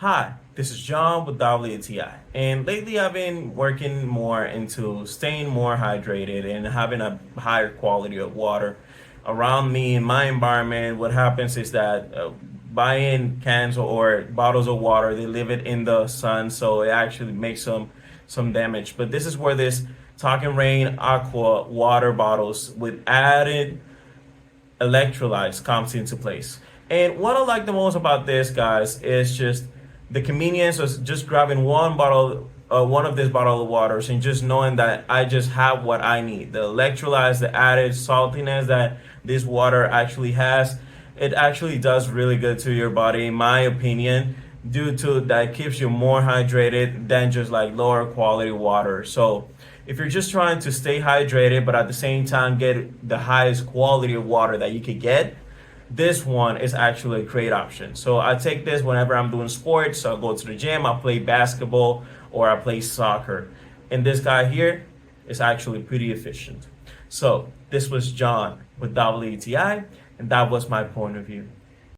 Hi, this is John with WTI, and lately I've been working more into staying more hydrated and having a higher quality of water around me in my environment. What happens is that buying cans or bottles of water, they leave it in the sun, so it actually makes some damage. But this is where this Talking Rain Aqua water bottles with added electrolytes comes into place. And what I like the most about this, guys, is just the convenience of just grabbing one of these bottle of waters, and just knowing that I just have what I need. The electrolytes, the added saltiness that this water actually has, it actually does really good to your body, in my opinion, due to that keeps you more hydrated than just like lower quality water. So if you're just trying to stay hydrated but at the same time get the highest quality of water that you could get, this one is actually a great option. So I take this whenever I'm doing sports. So I go to the gym, I play basketball, or I play soccer. And this guy here is actually pretty efficient. So this was John with WTI, and that was my point of view.